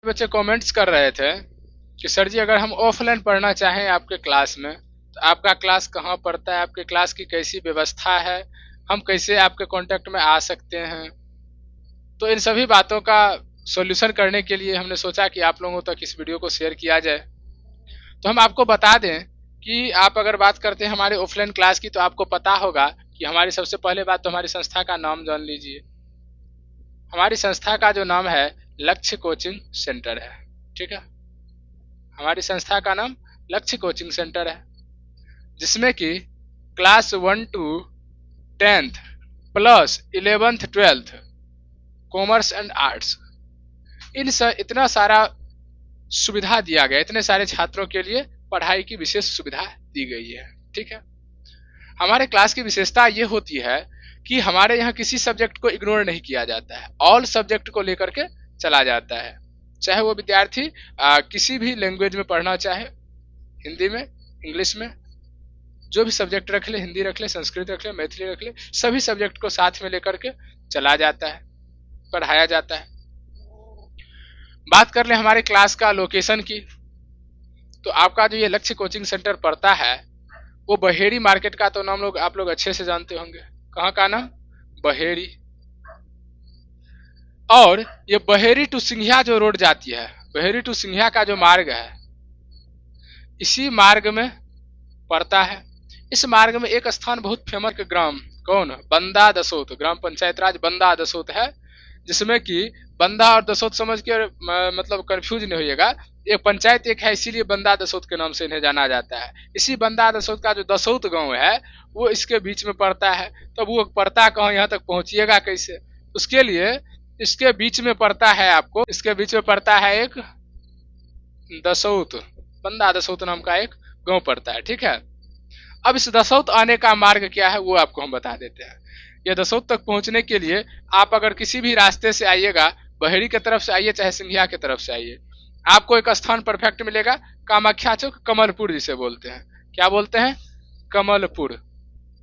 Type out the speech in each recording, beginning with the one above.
बच्चे कमेंट्स कर रहे थे कि सर जी अगर हम ऑफलाइन पढ़ना चाहें आपके क्लास में तो आपका क्लास कहाँ पड़ता है, आपके क्लास की कैसी व्यवस्था है, हम कैसे आपके कांटेक्ट में आ सकते हैं। तो इन सभी बातों का सॉल्यूशन करने के लिए हमने सोचा कि आप लोगों तक इस वीडियो को शेयर किया जाए। तो हम आपको बता दें कि आप अगर बात करते हैं हमारे ऑफलाइन क्लास की तो आपको पता होगा कि हमारी सबसे पहले बात तो हमारी संस्था का नाम जान लीजिए। हमारी संस्था का जो नाम है लक्ष्य कोचिंग सेंटर है। ठीक है, हमारी संस्था का नाम लक्ष्य कोचिंग सेंटर है, जिसमें कि class 1 to 10th plus 11th 12th commerce and arts इतना सारा सुविधा दिया गया, इतने सारे छात्रों के लिए पढ़ाई की विशेष सुविधा दी गई है। ठीक है, हमारे क्लास की विशेषता ये होती है कि हमारे यहाँ किसी सब्जेक्ट को इग्नोर नहीं किया जाता है, ऑल सब्जेक्ट को लेकर के चला जाता है। चाहे वो विद्यार्थी किसी भी लैंग्वेज में पढ़ना चाहे, हिंदी में, इंग्लिश में, जो भी सब्जेक्ट रख ले, हिंदी रख ले, संस्कृत रख ले, मैथिली रख ले, सभी सब्जेक्ट को साथ में लेकर के चला जाता है, पढ़ाया जाता है। बात कर ले हमारे क्लास का लोकेशन की, तो आपका जो ये लक्ष्य कोचिंग सेंटर पड़ता है वो बहेड़ी मार्केट का तो नाम आप लोग अच्छे से जानते होंगे। कहाँ का नाम? बहेड़ी। और ये बहेड़ी टू सिंघिया जो रोड जाती है, बहेड़ी टू सिंघिया का जो मार्ग है, इसी मार्ग में पड़ता है। इस मार्ग में एक स्थान बहुत फेमस ग्राम, कौन? बंदा दसोत, ग्राम पंचायत राज बंदा दसोत है, जिसमें कि बंदा और दसोत समझ के मतलब कंफ्यूज नहीं होइएगा, ये पंचायत एक है, इसीलिए बंदा दसोत के नाम से इन्हें जाना जाता है। इसी बंदा दसोत का जो दसोत गांव है वो इसके बीच में पड़ता है। तो वो पड़ता कहाँ, यहाँ तक पहुंचिएगा कैसे? उसके लिए इसके बीच में पड़ता है, आपको इसके बीच में पड़ता है एक दसौत, बंदा दसौत नाम का एक गांव पड़ता है। ठीक है, अब इस दसौत आने का मार्ग क्या है वो आपको हम बता देते हैं। ये दसौत तक पहुंचने के लिए आप अगर किसी भी रास्ते से आइएगा, बहेड़ी की तरफ से आइए चाहे सिंघिया की तरफ से आइए, आपको एक स्थान परफेक्ट मिलेगा, कामाख्या चौक, कमलपुर जिसे बोलते हैं। क्या बोलते हैं? कमलपुर।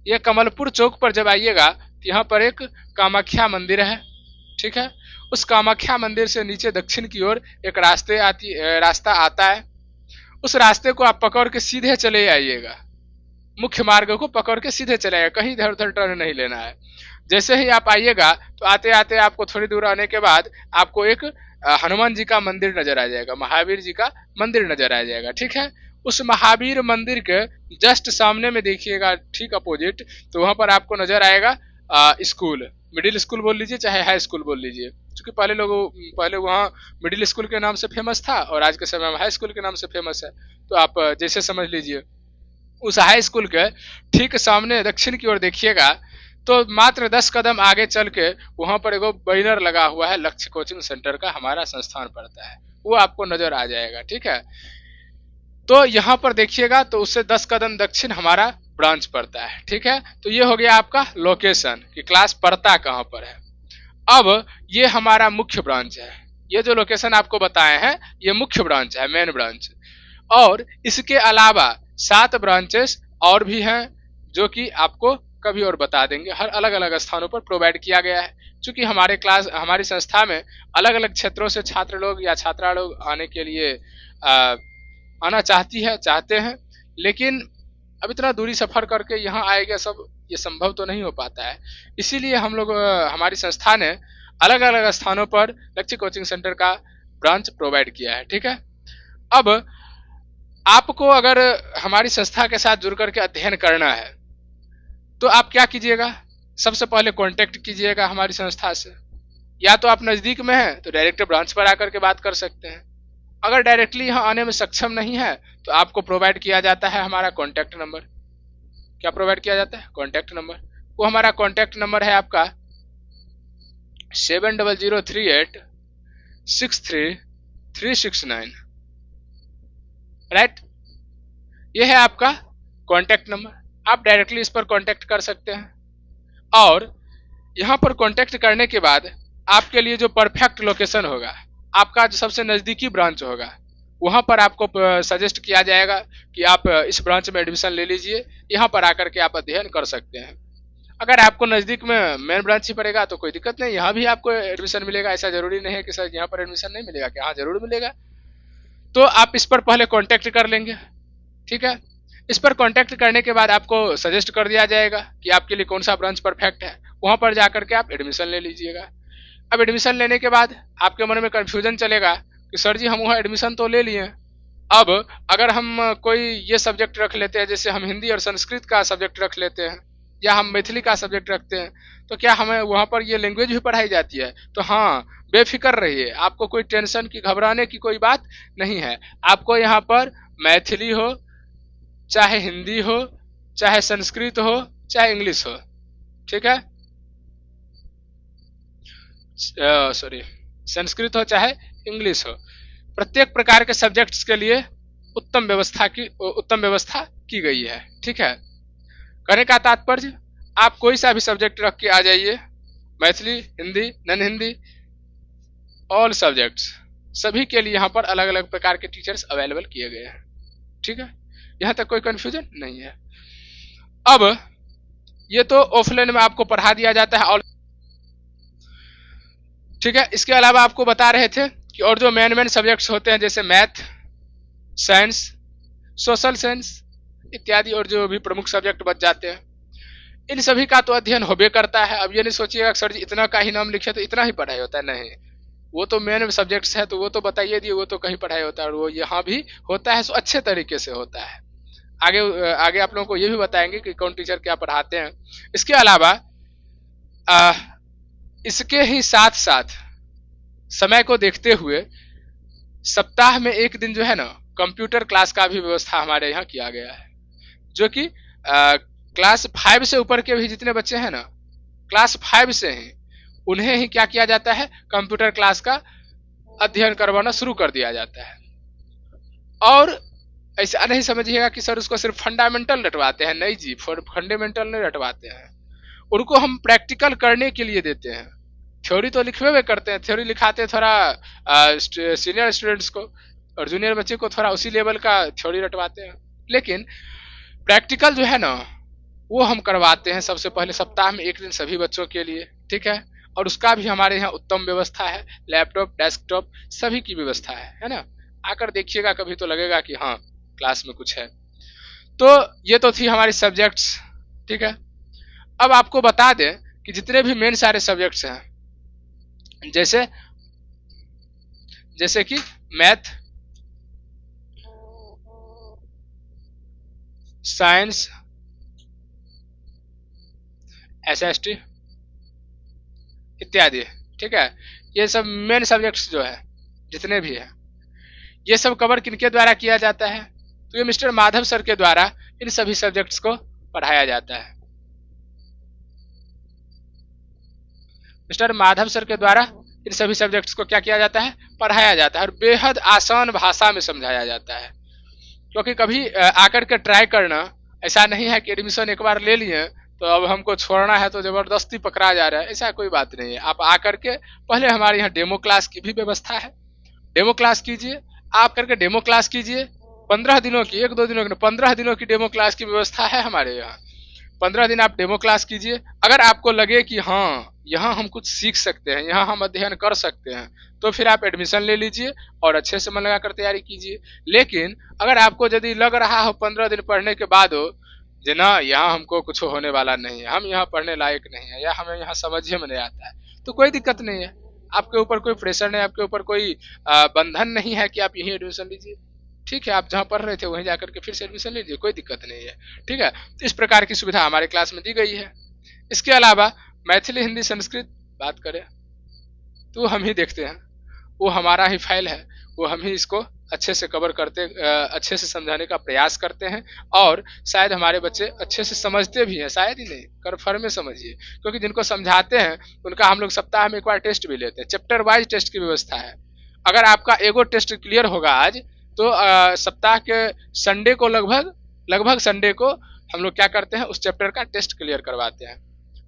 ये कमलपुर चौक पर जब आइएगा तो यहाँ पर एक कामाख्या मंदिर है। ठीक है, उस कामाख्या मंदिर से नीचे दक्षिण की ओर एक रास्ता आता है। उस रास्ते को आप पकड़ के सीधे चले आइएगा, मुख्य मार्ग को पकड़ के सीधे चले आइएगा, कहीं इधर उधर टर्न नहीं लेना है। जैसे ही आप आइएगा तो आते आते आपको थोड़ी दूर आने के बाद आपको एक हनुमान जी का मंदिर नजर आ जाएगा, महावीर जी का मंदिर नजर आ जाएगा। ठीक है, उस महावीर मंदिर के जस्ट सामने में देखिएगा, ठीक अपोजिट, तो वहां पर आपको नजर आएगा स्कूल, मिडिल स्कूल बोल लीजिए चाहे हाई स्कूल बोल लीजिए, क्योंकि पहले वहाँ मिडिल स्कूल के नाम से फेमस था और आज के समय में हाई स्कूल के नाम से फेमस है। तो आप जैसे समझ लीजिए, उस हाई स्कूल के ठीक सामने दक्षिण की ओर देखिएगा तो मात्र 10 कदम आगे चल के वहां पर एगो बैनर लगा हुआ है, लक्ष्य कोचिंग सेंटर का हमारा संस्थान पड़ता है, वो आपको नजर आ जाएगा। ठीक है, तो यहाँ पर देखिएगा तो उससे 10 कदम दक्षिण हमारा ब्रांच पड़ता है। ठीक है, तो ये हो गया आपका लोकेशन कि क्लास पड़ता कहाँ पर है। अब ये हमारा मुख्य ब्रांच है, ये जो लोकेशन आपको बताए हैं ये मुख्य ब्रांच है, मेन ब्रांच। और इसके अलावा 7 ब्रांचेस और भी हैं जो कि आपको कभी और बता देंगे, हर अलग अलग स्थानों पर प्रोवाइड किया गया है। क्योंकि हमारी संस्था में अलग अलग क्षेत्रों से छात्र लोग या छात्रा लोग आने के लिए आना चाहते हैं, लेकिन अब इतना दूरी सफर करके यहाँ आएगा सब, ये संभव तो नहीं हो पाता है। इसीलिए हम लोग हमारी संस्था ने अलग अलग स्थानों पर लक्ष्य कोचिंग सेंटर का ब्रांच प्रोवाइड किया है। ठीक है, अब आपको अगर हमारी संस्था के साथ जुड़ करके अध्ययन करना है तो आप क्या कीजिएगा, सबसे पहले कांटेक्ट कीजिएगा हमारी संस्था से। या तो आप नज़दीक में हैं तो डायरेक्ट ब्रांच पर आकर के बात कर सकते हैं, अगर डायरेक्टली यहाँ आने में सक्षम नहीं है तो आपको प्रोवाइड किया जाता है हमारा कॉन्टैक्ट नंबर। क्या प्रोवाइड किया जाता है? Contact number. वो हमारा कॉन्टैक्ट नंबर है आपका 7003863369। राइट, ये है आपका कॉन्टैक्ट नंबर, आप डायरेक्टली इस पर कांटेक्ट कर सकते हैं। और यहाँ पर कांटेक्ट करने के बाद आपके लिए जो परफेक्ट लोकेशन होगा, आपका जो सबसे नज़दीकी ब्रांच होगा, वहाँ पर आपको सजेस्ट किया जाएगा कि आप इस ब्रांच में एडमिशन ले लीजिए, यहाँ पर आकर के आप अध्ययन कर सकते हैं। अगर आपको नज़दीक में मेन ब्रांच ही पड़ेगा तो कोई दिक्कत नहीं, यहाँ भी आपको एडमिशन मिलेगा। ऐसा जरूरी नहीं है कि सर यहाँ पर एडमिशन नहीं मिलेगा, कि हाँ जरूर मिलेगा। तो आप इस पर पहले कांटेक्ट कर लेंगे, ठीक है। इस पर कांटेक्ट करने के बाद आपको सजेस्ट कर दिया जाएगा कि आपके लिए कौन सा ब्रांच परफेक्ट है। वहाँ पर जाकर के आप एडमिशन ले लीजिएगा। अब एडमिशन लेने के बाद आपके मन में कन्फ्यूजन चलेगा कि सर जी हम वहाँ एडमिशन तो ले लिए, अब अगर हम कोई ये सब्जेक्ट रख लेते हैं, जैसे हम हिंदी और संस्कृत का सब्जेक्ट रख लेते हैं या हम मैथिली का सब्जेक्ट रखते हैं, तो क्या हमें वहाँ पर ये लैंग्वेज भी पढ़ाई जाती है? तो हाँ, बेफिक्र रहिए, आपको कोई टेंशन की, घबराने की कोई बात नहीं है। आपको यहाँ पर मैथिली हो, चाहे हिंदी हो, चाहे संस्कृत हो, चाहे इंग्लिश हो, ठीक है, सॉरी, संस्कृत हो चाहे इंग्लिश हो, प्रत्येक प्रकार के सब्जेक्ट्स के लिए उत्तम व्यवस्था की गई है, ठीक है। कहने का तात्पर्य, आप कोई सा भी सब्जेक्ट रख के आ जाइए, Maithili, Hindi, non Hindi, all subjects, सभी के लिए यहाँ पर अलग अलग प्रकार के टीचर्स अवेलेबल किए गए हैं, ठीक है। यहाँ तक कोई कंफ्यूजन नहीं है। अब ये तो ऑफलाइन में आपको पढ़ा दिया जाता है, और ठीक है। इसके अलावा आपको बता रहे थे कि और जो मेन सब्जेक्ट्स होते हैं, जैसे मैथ, साइंस, सोशल साइंस इत्यादि, और जो भी प्रमुख सब्जेक्ट बच जाते हैं, इन सभी का तो अध्ययन होबे करता है। अब ये नहीं सोचिएगा सर जी इतना का ही नाम लिखे तो इतना ही पढ़ाई होता है, नहीं, वो तो मेन सब्जेक्ट्स है तो वो तो बताइए दिए, वो तो कहीं पढ़ाई होता है, और वो यहाँ भी होता है, सो अच्छे तरीके से होता है। आगे आगे आप लोगों को ये भी बताएंगे कि कौन टीचर क्या पढ़ाते हैं। इसके अलावा इसके ही साथ साथ समय को देखते हुए सप्ताह में एक दिन जो है ना, कंप्यूटर क्लास का भी व्यवस्था हमारे यहाँ किया गया है, जो कि क्लास 5 से ऊपर के भी जितने बच्चे हैं ना, क्लास 5 से ही उन्हें ही क्या किया जाता है, कंप्यूटर क्लास का अध्ययन करवाना शुरू कर दिया जाता है। और ऐसा नहीं समझिएगा कि सर उसको सिर्फ फंडामेंटल रटवाते हैं, नहीं जी, फंडामेंटल नहीं रटवाते हैं, उनको हम प्रैक्टिकल करने के लिए देते हैं। थ्योरी तो लिखवे हुए करते हैं, थ्योरी लिखाते हैं थोड़ा सीनियर स्टूडेंट्स को, और जूनियर बच्चे को थोड़ा उसी लेवल का थ्योरी रटवाते हैं, लेकिन प्रैक्टिकल जो है ना वो हम करवाते हैं सबसे पहले सप्ताह में एक दिन सभी बच्चों के लिए, ठीक है। और उसका भी हमारे यहाँ उत्तम व्यवस्था है, लैपटॉप, डेस्कटॉप सभी की व्यवस्था है ना। आकर देखिएगा, कभी तो लगेगा कि हाँ क्लास में कुछ है। तो ये तो थी हमारी सब्जेक्ट्स, ठीक है। अब आपको बता दें कि जितने भी मेन सारे सब्जेक्ट्स हैं, जैसे कि मैथ, साइंस, एसएसटी इत्यादि, ठीक है, ये सब मेन सब्जेक्ट्स जो है जितने भी है, ये सब कवर किनके द्वारा किया जाता है? तो ये मिस्टर माधव सर के द्वारा इन सभी सब्जेक्ट्स को पढ़ाया जाता है। मिस्टर माधव सर के द्वारा इन सभी सब्जेक्ट्स को क्या किया जाता है, पढ़ाया जाता है, और बेहद आसान भाषा में समझाया जाता है। क्योंकि कभी आकर के ट्राई करना, ऐसा नहीं है कि एडमिशन एक बार ले लिए तो अब हमको छोड़ना है तो जबरदस्ती पकड़ा जा रहा है, ऐसा कोई बात नहीं है। आप आकर के पहले हमारे यहाँ डेमो क्लास की भी व्यवस्था है, डेमो क्लास कीजिए, आप करके डेमो क्लास कीजिए। 15 दिनों की, 1-2 दिनों की, 15 दिनों की डेमो क्लास की व्यवस्था है हमारे यहाँ। 15 दिन आप डेमो क्लास कीजिए। अगर आपको लगे कि हाँ यहाँ हम कुछ सीख सकते हैं, यहाँ हम अध्ययन कर सकते हैं, तो फिर आप एडमिशन ले लीजिए और अच्छे से मन लगाकर तैयारी कीजिए। लेकिन अगर आपको यदि लग रहा हो 15 दिन पढ़ने के बाद हो जे ना यहाँ हमको कुछ होने वाला नहीं है, हम यहाँ पढ़ने लायक नहीं है, या हमें यहाँ समझ में नहीं आता है, तो कोई दिक्कत नहीं है। आपके ऊपर कोई प्रेशर नहीं, आपके ऊपर कोई बंधन नहीं है कि आप यहीं एडमिशन लीजिए, ठीक है। आप जहाँ पढ़ रहे थे वहीं जाकर के फिर से एडमिशन लीजिए, कोई दिक्कत नहीं है, ठीक है। तो इस प्रकार की सुविधा हमारे क्लास में दी गई है। इसके अलावा मैथिली, हिंदी, संस्कृत बात करें तो हम ही देखते हैं, वो हमारा ही फाइल है, वो हम ही इसको अच्छे से कवर करते, अच्छे से समझाने का प्रयास करते हैं, और शायद हमारे बच्चे अच्छे से समझते भी हैं, शायद ही नहीं, कन्फर्म में समझिए। क्योंकि जिनको समझाते हैं उनका हम लोग सप्ताह में एक बार टेस्ट भी लेते हैं, चैप्टर वाइज टेस्ट की व्यवस्था है। अगर आपका एगो टेस्ट क्लियर होगा आज, तो सप्ताह के संडे को लगभग संडे को हम लोग क्या करते हैं, उस चैप्टर का टेस्ट क्लियर करवाते हैं,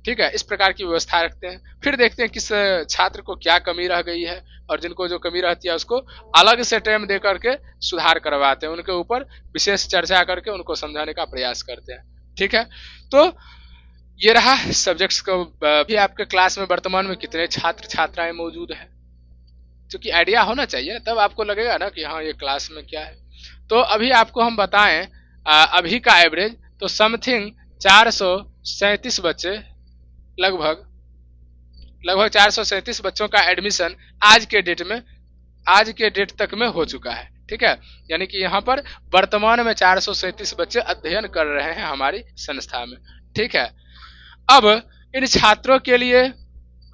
ठीक है। इस प्रकार की व्यवस्था रखते हैं। फिर देखते हैं किस छात्र को क्या कमी रह गई है, और जिनको जो कमी रहती है उसको अलग से टाइम दे करके सुधार करवाते हैं, उनके ऊपर विशेष चर्चा करके उनको समझाने का प्रयास करते हैं, ठीक है। तो ये रहा सब्जेक्ट्स को। भी आपके क्लास में वर्तमान में कितने छात्र छात्राएं मौजूद है, क्योंकि आइडिया होना चाहिए, तब आपको लगेगा ना कि हाँ ये क्लास में क्या है। तो अभी आपको हम बताएं अभी का एवरेज, तो समथिंग 437 बच्चे, लगभग 437 बच्चों का एडमिशन आज के डेट तक में हो चुका है। ठीक है, यानी कि यहाँ पर वर्तमान में 437 बच्चे अध्ययन कर रहे हैं हमारी संस्था में। ठीक है, अब इन छात्रों के लिए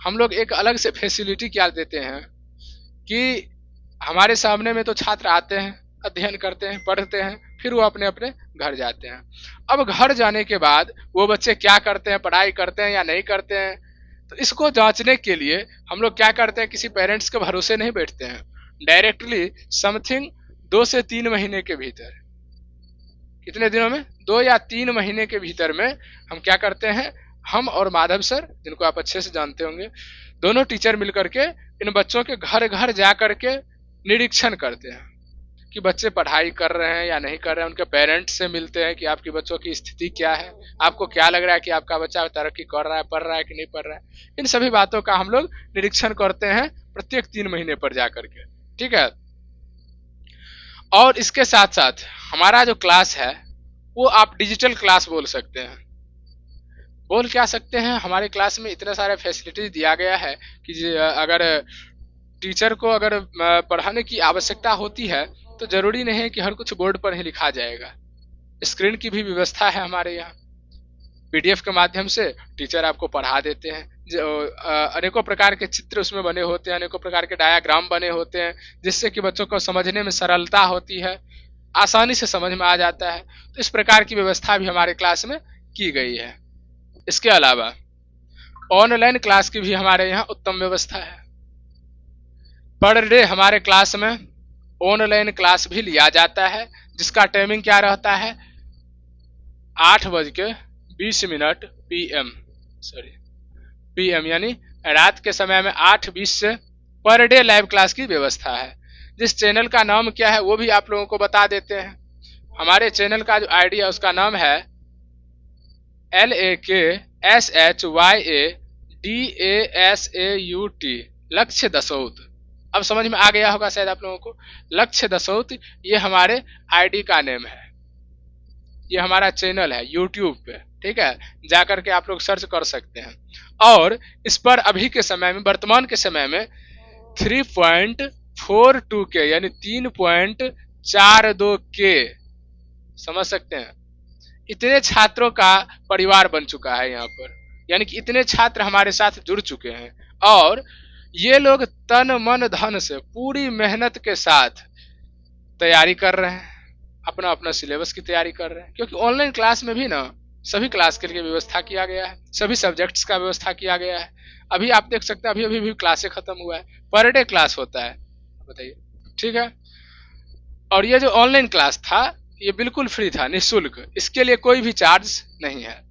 हम लोग एक अलग से फैसिलिटी क्या देते हैं कि हमारे सामने में तो छात्र आते हैं, अध्ययन करते हैं, पढ़ते हैं, फिर वो अपने अपने घर जाते हैं। अब घर जाने के बाद वो बच्चे क्या करते हैं, पढ़ाई करते हैं या नहीं करते हैं, तो इसको जांचने के लिए हम लोग क्या करते हैं, किसी पेरेंट्स के भरोसे नहीं बैठते हैं, डायरेक्टली समथिंग 2 से 3 महीने के भीतर, कितने दिनों में, 2 या 3 महीने के भीतर में हम क्या करते हैं, हम और माधव सर, जिनको आप अच्छे से जानते होंगे, दोनों टीचर मिलकर के इन बच्चों के घर घर जा करके निरीक्षण करते हैं कि बच्चे पढ़ाई कर रहे हैं या नहीं कर रहे हैं। उनके पेरेंट्स से मिलते हैं कि आपके बच्चों की स्थिति क्या है, आपको क्या लग रहा है कि आपका बच्चा तरक्की कर रहा है, पढ़ रहा है कि नहीं पढ़ रहा है। इन सभी बातों का हम लोग निरीक्षण करते हैं प्रत्येक 3 महीने पर जा करके। ठीक है, और इसके साथ साथ हमारा जो क्लास है वो आप डिजिटल क्लास बोल सकते हैं। बोल क्या सकते हैं, हमारे क्लास में इतने सारे फैसिलिटीज दिया गया है कि अगर टीचर को अगर पढ़ाने की आवश्यकता होती है तो जरूरी नहीं है कि हर कुछ बोर्ड पर ही लिखा जाएगा। स्क्रीन की भी व्यवस्था है हमारे यहाँ, पीडीएफ के माध्यम से टीचर आपको पढ़ा देते हैं। अनेकों प्रकार के चित्र उसमें बने होते हैं, अनेकों प्रकार के डायाग्राम बने होते हैं, जिससे कि बच्चों को समझने में सरलता होती है, आसानी से समझ में आ जाता है। तो इस प्रकार की व्यवस्था भी हमारे क्लास में की गई है। इसके अलावा ऑनलाइन क्लास की भी हमारे यहाँ उत्तम व्यवस्था है। पर डे हमारे क्लास में ऑनलाइन क्लास भी लिया जाता है, जिसका टाइमिंग क्या रहता है, 8:20 PM यानी रात के समय में 8:20 से पर डे लाइव क्लास की व्यवस्था है। जिस चैनल का नाम क्या है वो भी आप लोगों को बता देते हैं। हमारे चैनल का जो आईडी है उसका नाम है LAKSHYADASAUT, लक्ष्य दसौत। अब समझ में आ गया होगा शायद आप लोगों को, लक्ष्य दसौत ये हमारे आईडी का नेम है, ये हमारा चैनल है यूट्यूब पे। ठीक है, जाकर के आप लोग सर्च कर सकते हैं। और इस पर अभी के समय में, वर्तमान के समय में 3.42K यानी 3.42K, समझ सकते हैं, इतने छात्रों का परिवार बन चुका है यहाँ पर। यानी कि इतने छात्र हमारे साथ जुड़ चुके हैं और ये लोग तन मन धन से पूरी मेहनत के साथ तैयारी कर रहे हैं, अपना अपना सिलेबस की तैयारी कर रहे हैं। क्योंकि ऑनलाइन क्लास में भी ना सभी क्लास के लिए व्यवस्था किया गया है, सभी सब्जेक्ट्स का व्यवस्था किया गया है। अभी आप देख सकते हैं अभी भी क्लासें खत्म हुआ है, पर डे क्लास होता है, बताइए। ठीक है, और ये जो ऑनलाइन क्लास था ये बिल्कुल फ्री था, निःशुल्क, इसके लिए कोई भी चार्ज नहीं है।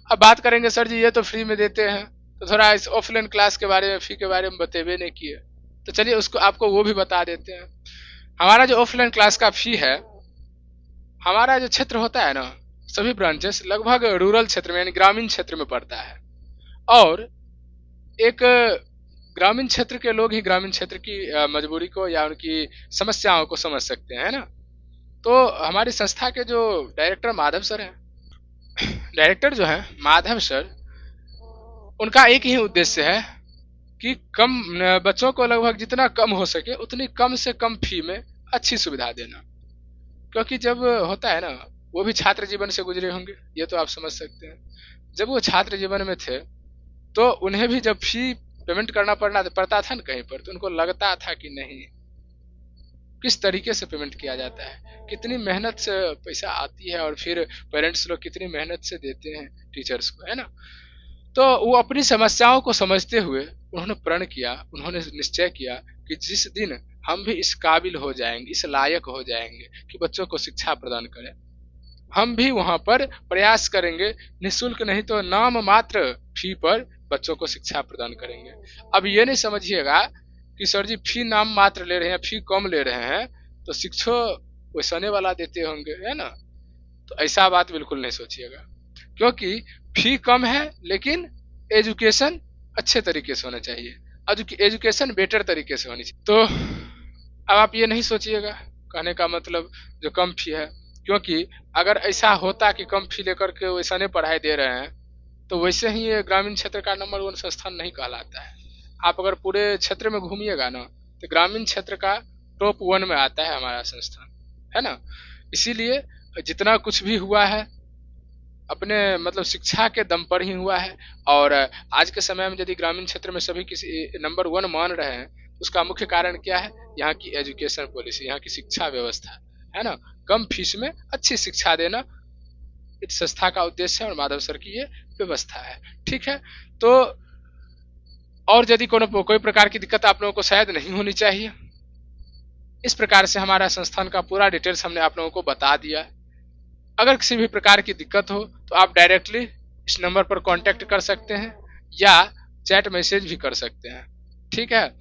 अब बात करेंगे सर जी ये तो फ्री में देते हैं, तो थोड़ा इस ऑफलाइन क्लास के बारे में, फी के बारे में बतेबे नहीं किए, तो चलिए उसको आपको वो भी बता देते हैं। हमारा जो ऑफलाइन क्लास का फी है, हमारा जो क्षेत्र होता है ना, सभी ब्रांचेस लगभग रूरल क्षेत्र में यानी ग्रामीण क्षेत्र में पड़ता है। और एक ग्रामीण क्षेत्र के लोग ही ग्रामीण क्षेत्र की मजबूरी को या उनकी समस्याओं को समझ सकते हैं ना। तो हमारी संस्था के जो डायरेक्टर माधव सर हैं, डायरेक्टर जो है माधव सर, उनका एक ही उद्देश्य है कि कम बच्चों को लगभग जितना कम हो सके उतनी कम से कम फी में अच्छी सुविधा देना। क्योंकि जब होता है ना, वो भी छात्र जीवन से गुजरे होंगे, ये तो आप समझ सकते हैं। जब वो छात्र जीवन में थे तो उन्हें भी जब फी पेमेंट करना पड़ता था ना कहीं पर, तो उनको लगता था कि नहीं, किस तरीके से पेमेंट किया जाता है, कितनी मेहनत से पैसा आती है और फिर पेरेंट्स लोग कितनी मेहनत से देते हैं टीचर्स को, है ना। तो वो अपनी समस्याओं को समझते हुए उन्होंने प्रण किया, उन्होंने निश्चय किया कि जिस दिन हम भी इस काबिल हो जाएंगे, इस लायक हो जाएंगे कि बच्चों को शिक्षा प्रदान करें, हम भी वहां पर प्रयास करेंगे, निःशुल्क नहीं तो नाम मात्र फी पर बच्चों को शिक्षा प्रदान करेंगे। अब ये नहीं समझिएगा कि सर जी फी नाम मात्र ले रहे हैं, फी कम ले रहे हैं तो शिक्षो वैसने वाला देते होंगे, है ना। तो ऐसा बात बिल्कुल नहीं सोचिएगा, क्योंकि फी कम है लेकिन एजुकेशन अच्छे तरीके से होना चाहिए, एजुकेशन बेटर तरीके से होनी चाहिए। तो अब आप ये नहीं सोचिएगा, कहने का मतलब जो कम फी है, क्योंकि अगर ऐसा होता कि कम फी लेकर के वैसा नहीं पढ़ाई दे रहे हैं तो वैसे ही ये ग्रामीण क्षेत्र का नंबर 1 संस्थान नहीं कहलाता है। आप अगर पूरे क्षेत्र में घूमिएगा ना तो ग्रामीण क्षेत्र का टॉप 1 में आता है हमारा संस्थान, है ना। इसीलिए जितना कुछ भी हुआ है अपने मतलब शिक्षा के दम पर ही हुआ है। और आज के समय में यदि ग्रामीण क्षेत्र में सभी किसी नंबर 1 मान रहे हैं तो उसका मुख्य कारण क्या है, यहाँ की एजुकेशन पॉलिसी, यहाँ की शिक्षा व्यवस्था, है ना। कम फीस में अच्छी शिक्षा देना इस संस्था का उद्देश्य है और माधव सर की ये व्यवस्था है, ठीक है। तो और यदि कोई प्रकार की दिक्कत आप लोगों को शायद नहीं होनी चाहिए। इस प्रकार से हमारा संस्थान का पूरा डिटेल्स हमने आप लोगों को बता दिया। अगर किसी भी प्रकार की दिक्कत हो तो आप डायरेक्टली इस नंबर पर कांटेक्ट कर सकते हैं या चैट मैसेज भी कर सकते हैं, ठीक है।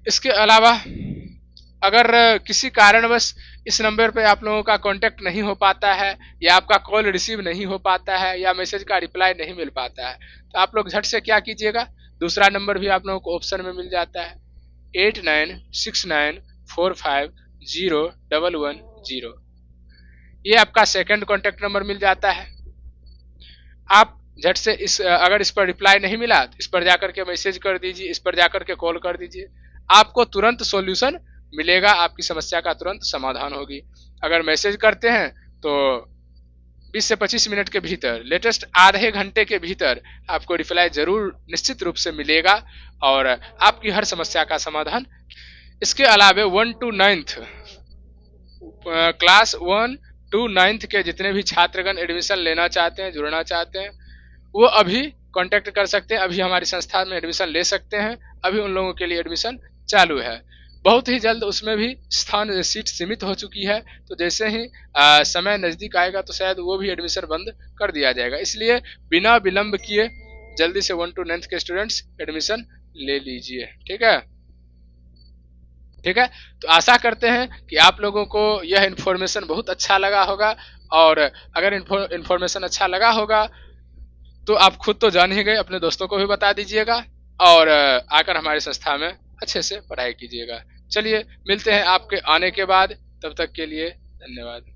इसके अलावा अगर किसी कारणवश इस नंबर पे आप लोगों का कांटेक्ट नहीं हो पाता है या आपका कॉल रिसीव नहीं हो पाता है या मैसेज का रिप्लाई नहीं मिल पाता है तो आप लोग झट से क्या कीजिएगा, दूसरा नंबर भी आप लोगों को ऑप्शन में मिल जाता है 8969450110। ये आपका सेकंड कांटेक्ट नंबर मिल जाता है। आप झट से अगर इस पर रिप्लाई नहीं मिला तो इस पर जाकर के मैसेज कर दीजिए, इस पर जाकर के कॉल कर दीजिए, आपको तुरंत सॉल्यूशन मिलेगा, आपकी समस्या का तुरंत समाधान होगी। अगर मैसेज करते हैं तो 20 से 25 मिनट के भीतर, लेटेस्ट आधे घंटे के भीतर आपको रिप्लाई जरूर निश्चित रूप से मिलेगा और आपकी हर समस्या का समाधान। इसके अलावा 1 to 9th class 1 to 9th के जितने भी छात्रगण एडमिशन लेना चाहते हैं, जुड़ना चाहते हैं, वो अभी कांटेक्ट कर सकते हैं, अभी हमारी संस्था में एडमिशन ले सकते हैं। अभी उन लोगों के लिए एडमिशन चालू है। बहुत ही जल्द उसमें भी सीट सीमित हो चुकी है, तो जैसे ही समय नज़दीक आएगा तो शायद वो भी एडमिशन बंद कर दिया जाएगा। इसलिए बिना विलंब किए जल्दी से 1 to 9th के स्टूडेंट्स एडमिशन ले लीजिए, ठीक है। ठीक है, तो आशा करते हैं कि आप लोगों को यह इन्फॉर्मेशन बहुत अच्छा लगा होगा और अगर इन्फॉर्मेशन अच्छा लगा होगा तो आप खुद तो जान ही गए, अपने दोस्तों को भी बता दीजिएगा और आकर हमारी संस्था में अच्छे से पढ़ाई कीजिएगा। चलिए मिलते हैं आपके आने के बाद, तब तक के लिए धन्यवाद।